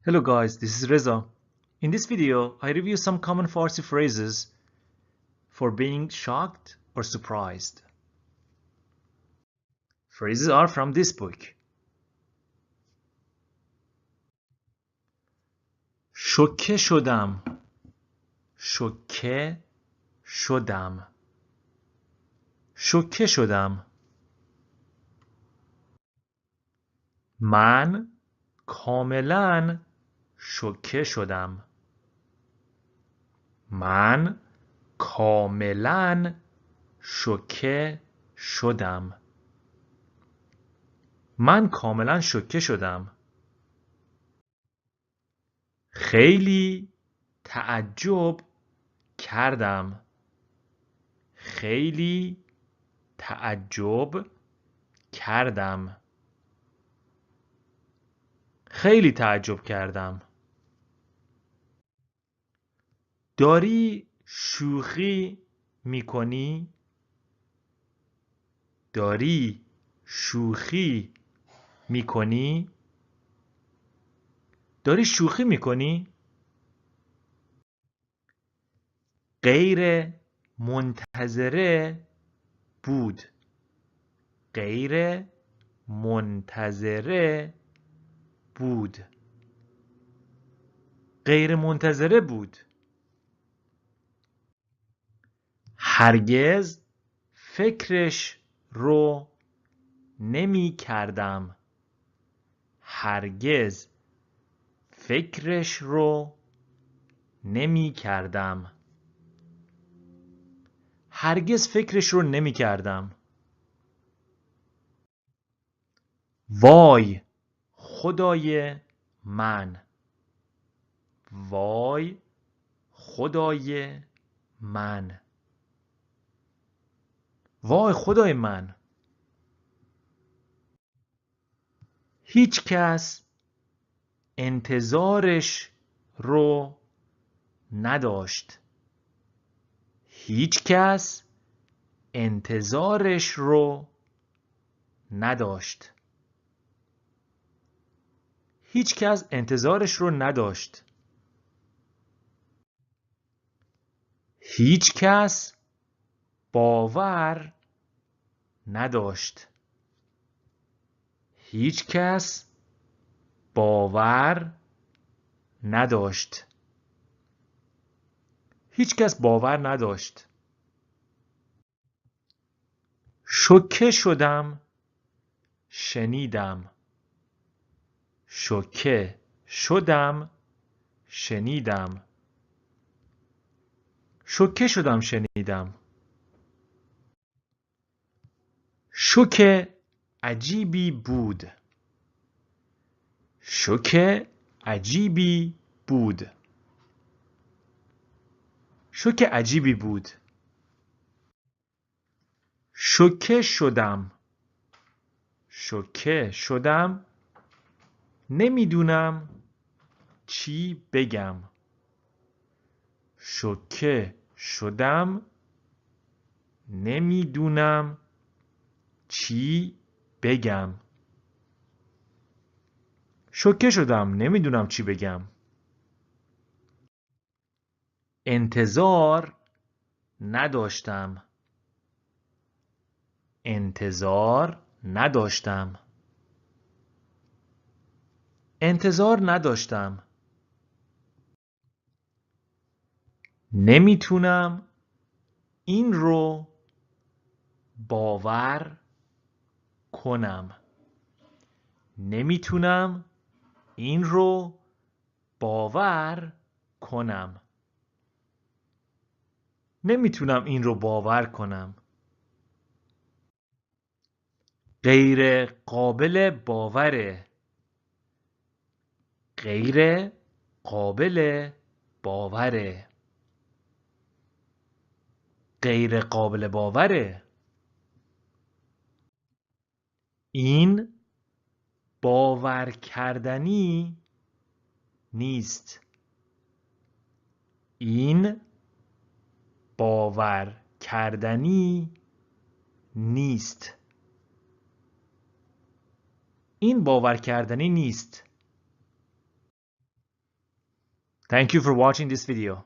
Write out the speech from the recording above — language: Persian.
Hello guys, this is Reza. In this video, I review some common Farsi phrases for being shocked or surprised. Phrases are from this book. شوکه شدم. شوکه شدم. شوکه شدم. من کاملا شوکه شدم. من کاملا شوکه شدم. من کاملا شوکه شدم. خیلی تعجب کردم. خیلی تعجب کردم. خیلی تعجب کردم. داری شوخی میکنی؟ داری شوخی میکنی؟ داری شوخی میکنی؟ غیر منتظره بود. غیر منتظره بود. غیر منتظره بود. هرگز فکرش رو نمی کردم. هرگز فکرش رو نمی کردم. هرگز فکرش رو نمی کردم. وای خدای من. وای خدای من. وای خدای من. هیچ کس انتظارش رو نداشت. هیچ کس انتظارش رو نداشت. هیچ کس انتظارش رو نداشت. هیچ کس باور نداشت. هیچ کس باور نداشت. هیچ کس باور نداشت. شوکه شدم. شنیدم. شوکه شدم. شنیدم. شوکه شدم. شنیدم. شوک عجیبی بود. شوک عجیبی بود. شوک عجیبی بود. شوکه شدم. شوکه شدم. نمیدونم چی بگم. شوکه شدم. نمیدونم چی بگم. شوکه شدم. نمیدونم چی بگم. انتظار نداشتم. انتظار نداشتم. انتظار نداشتم. نمیتونم این رو باور کنم. نمیتونم این رو باور کنم. نمیتونم این رو باور کنم. غیر قابل باوره. غیر قابل باوره. غیر قابل باوره. این باور کردنی نیست. این باور کردنی نیست. این باور کردنی نیست. Thank you for watching this video.